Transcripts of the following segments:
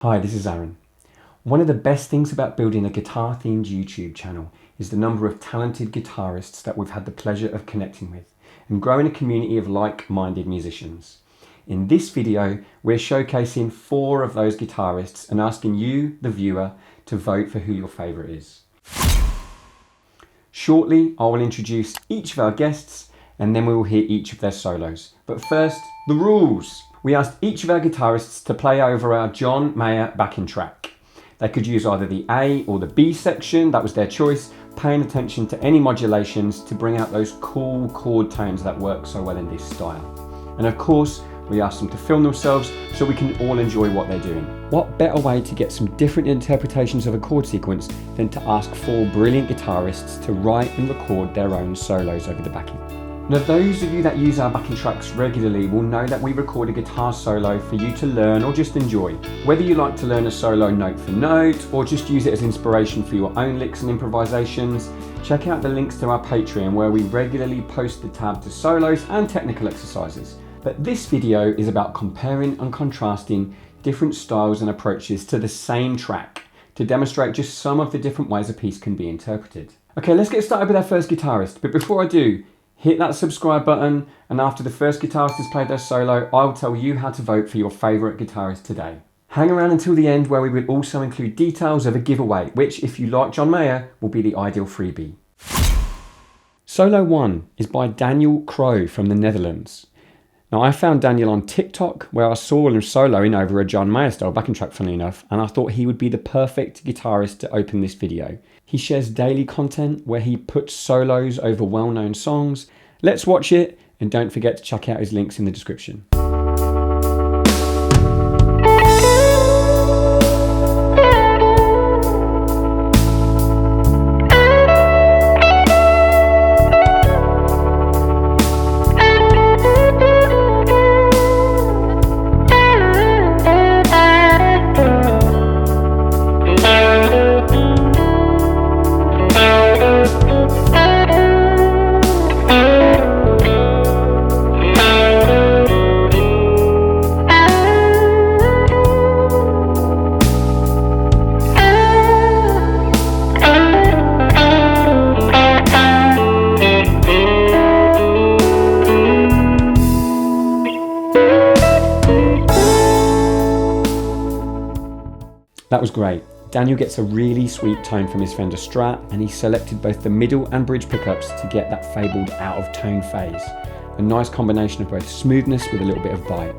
Hi, this is Arron. One of the best things about building a guitar-themed YouTube channel is the number of talented guitarists that we've had the pleasure of connecting with and growing a community of like-minded musicians. In this video, we're showcasing 4 of those guitarists and asking you, the viewer, to vote for who your favourite is. Shortly, I will introduce each of our guests and then we will hear each of their solos. But first, the rules. We asked each of our guitarists to play over our John Mayer backing track. They could use either the A or the B section, that was their choice, paying attention to any modulations to bring out those cool chord tones that work so well in this style. And of course, we asked them to film themselves so we can all enjoy what they're doing. What better way to get some different interpretations of a chord sequence than to ask 4 brilliant guitarists to write and record their own solos over the backing. Now, those of you that use our backing tracks regularly will know that we record a guitar solo for you to learn or just enjoy. Whether you like to learn a solo note for note or just use it as inspiration for your own licks and improvisations, check out the links to our Patreon where we regularly post the tab to solos and technical exercises. But this video is about comparing and contrasting different styles and approaches to the same track to demonstrate just some of the different ways a piece can be interpreted. Okay, let's get started with our first guitarist, but before I do, hit that subscribe button, and after the first guitarist has played their solo, I'll tell you how to vote for your favourite guitarist today. Hang around until the end where we will also include details of a giveaway, which, if you like John Mayer, will be the ideal freebie. Solo 1 is by Daniël Crow from the Netherlands. Now, I found Daniel on TikTok where I saw him soloing over a John Mayer style backing track, funnily enough, and I thought he would be the perfect guitarist to open this video. He shares daily content where he puts solos over well-known songs. Let's watch it, and don't forget to check out his links in the description. That was great. Daniel gets a really sweet tone from his Fender Strat, and he selected both the middle and bridge pickups to get that fabled out of tone phase. A nice combination of both smoothness with a little bit of bite.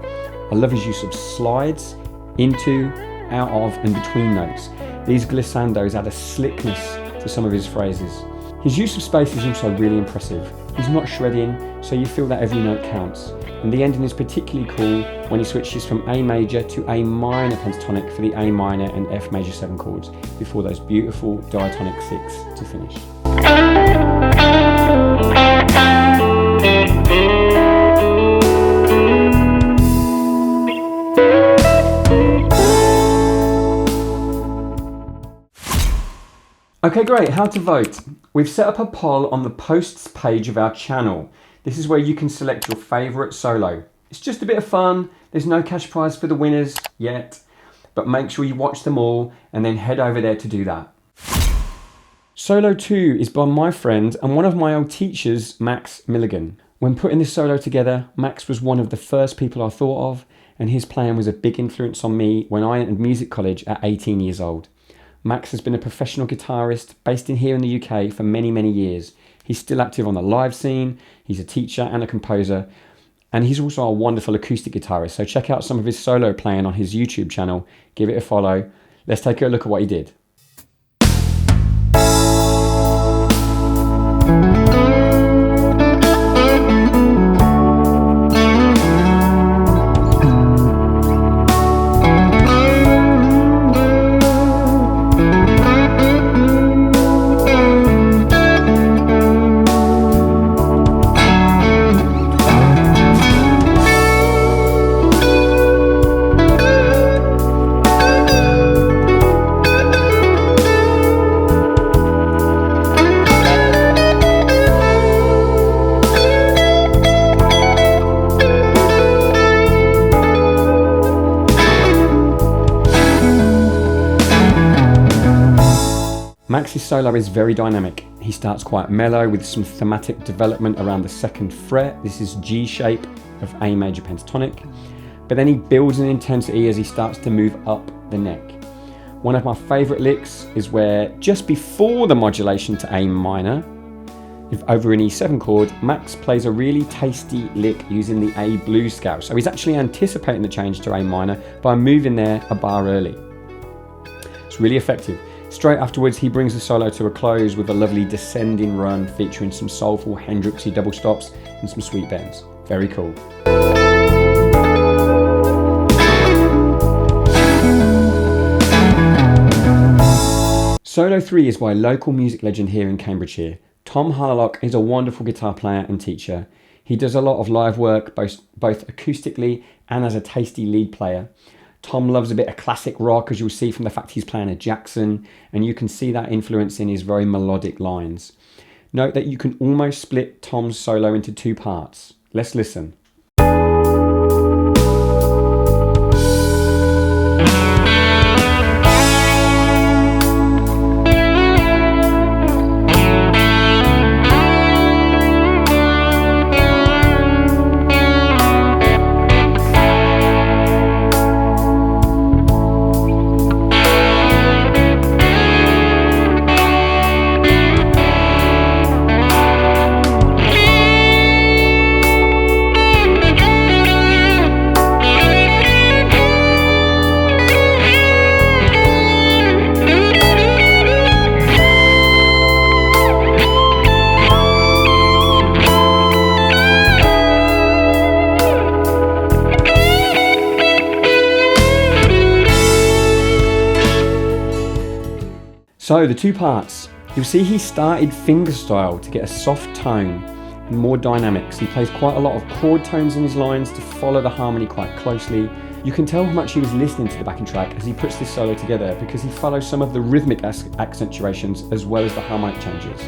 I love his use of slides, into, out of and between notes. These glissandos add a slickness to some of his phrases. His use of space is also really impressive. He's not shredding, so you feel that every note counts. And the ending is particularly cool when he switches from A major to A minor pentatonic for the A minor and F major 7 chords before those beautiful diatonic 6 to finish. Okay, great, how to vote. We've set up a poll on the posts page of our channel. This is where you can select your favourite solo. It's just a bit of fun. There's no cash prize for the winners yet, but make sure you watch them all and then head over there to do that. Solo 2 is by my friend and one of my old teachers, Max Milligan. When putting this solo together, Max was one of the first people I thought of, and his playing was a big influence on me when I entered music college at 18 years old. Max has been a professional guitarist based here in the UK for many, many years. He's still active on the live scene, he's a teacher and a composer, and he's also a wonderful acoustic guitarist, so check out some of his solo playing on his YouTube channel, give it a follow. Let's take a look at what he did. Max's solo is very dynamic. He starts quite mellow with some thematic development around the 2nd fret. This is G shape of A major pentatonic. But then he builds an intensity as he starts to move up the neck. One of my favourite licks is where, just before the modulation to A minor, if over an E7 chord, Max plays a really tasty lick using the A blues scale. So he's actually anticipating the change to A minor by moving there a bar early. It's really effective. Straight afterwards, he brings the solo to a close with a lovely descending run featuring some soulful Hendrixy double stops and some sweet bends. Very cool. Solo 3 is by a local music legend here in Cambridgeshire. Tom Harlock is a wonderful guitar player and teacher. He does a lot of live work, both acoustically and as a tasty lead player. Tom loves a bit of classic rock, as you'll see from the fact he's playing a Jackson, and you can see that influence in his very melodic lines. Note that you can almost split Tom's solo into 2 parts. Let's listen. So the 2 parts, you'll see he started fingerstyle to get a soft tone and more dynamics. He plays quite a lot of chord tones in his lines to follow the harmony quite closely. You can tell how much he was listening to the backing track as he puts this solo together, because he follows some of the rhythmic accentuations as well as the harmonic changes.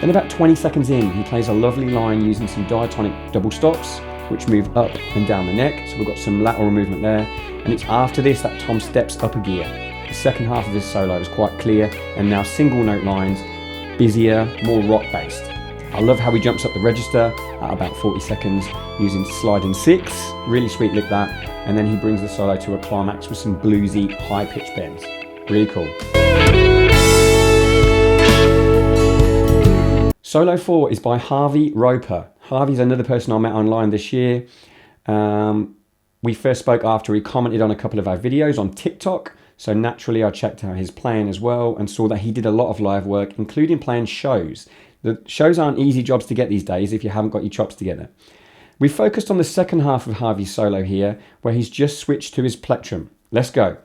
Then about 20 seconds in, he plays a lovely line using some diatonic double stops, which move up and down the neck. So we've got some lateral movement there. And it's after this that Tom steps up a gear. The second half of his solo is quite clear, and now single note lines, busier, more rock based. I love how he jumps up the register at about 40 seconds using sliding 6, really sweet lick that, and then he brings the solo to a climax with some bluesy high pitch bends. Really cool. Solo 4 is by Harvey Roper. Harvey's another person I met online this year. We first spoke after he commented on a couple of our videos on TikTok. So naturally I checked out his playing as well and saw that he did a lot of live work, including playing shows. The shows aren't easy jobs to get these days if you haven't got your chops together. We focused on the second half of Harvey's solo here, where he's just switched to his plectrum. Let's go.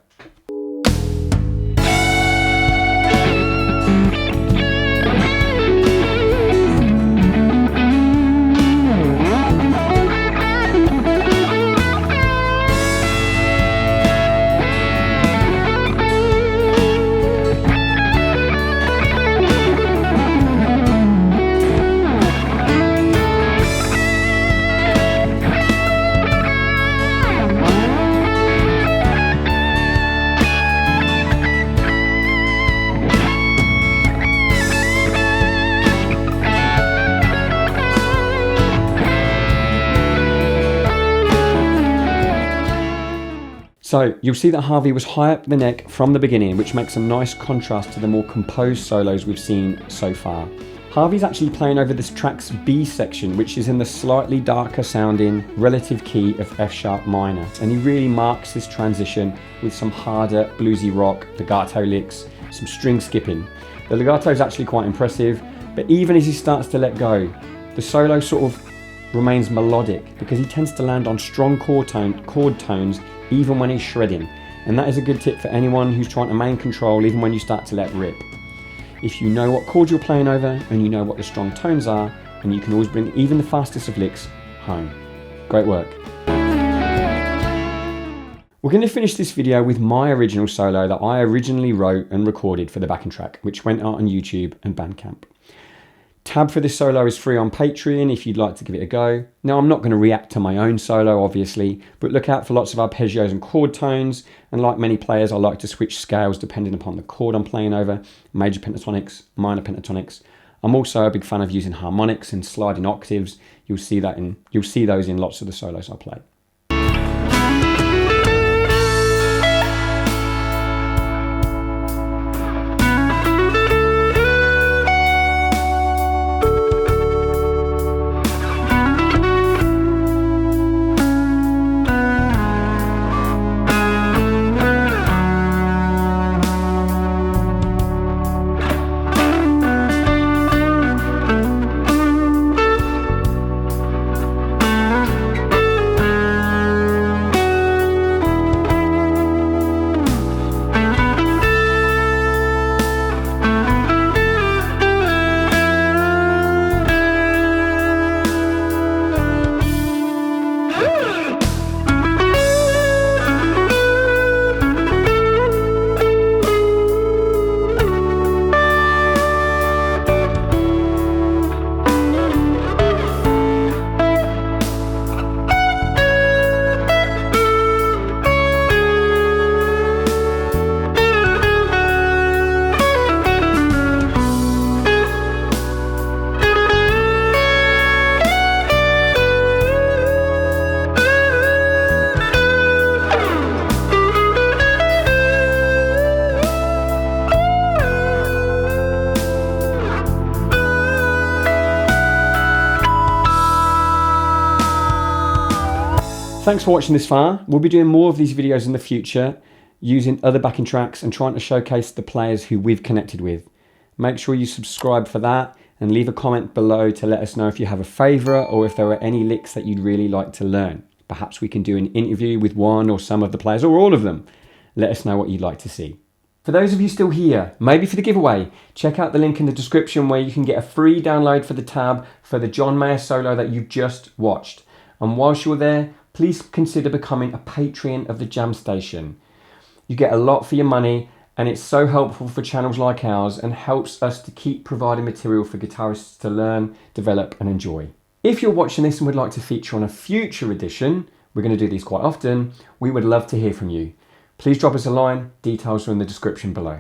So you'll see that Harvey was high up the neck from the beginning, which makes a nice contrast to the more composed solos we've seen so far. Harvey's actually playing over this track's B section, which is in the slightly darker sounding relative key of F sharp minor. And he really marks this transition with some harder bluesy rock, legato licks, some string skipping. The legato is actually quite impressive, but even as he starts to let go, the solo sort of remains melodic because he tends to land on strong chord tones even when he's shredding, and that is a good tip for anyone who's trying to maintain control even when you start to let rip. If you know what chords you're playing over and you know what the strong tones are, and you can always bring even the fastest of licks home. Great work. We're going to finish this video with my original solo that I originally wrote and recorded for the backing track, which went out on YouTube and Bandcamp. Tab for this solo is free on Patreon if you'd like to give it a go. Now, I'm not going to react to my own solo, obviously, but look out for lots of arpeggios and chord tones. And like many players, I like to switch scales depending upon the chord I'm playing over, major pentatonics, minor pentatonics. I'm also a big fan of using harmonics and sliding octaves. You'll see those in lots of the solos I play. Thanks for watching this far. We'll be doing more of these videos in the future, using other backing tracks and trying to showcase the players who we've connected with. Make sure you subscribe for that and leave a comment below to let us know if you have a favourite or if there are any licks that you'd really like to learn. Perhaps we can do an interview with one or some of the players or all of them. Let us know what you'd like to see. For those of you still here, maybe for the giveaway, check out the link in the description where you can get a free download for the tab for the John Mayer solo that you've just watched. And whilst you're there, please consider becoming a patron of the Jam Station. You get a lot for your money and it's so helpful for channels like ours and helps us to keep providing material for guitarists to learn, develop and enjoy. If you're watching this and would like to feature on a future edition, we're going to do these quite often, we would love to hear from you. Please drop us a line, details are in the description below.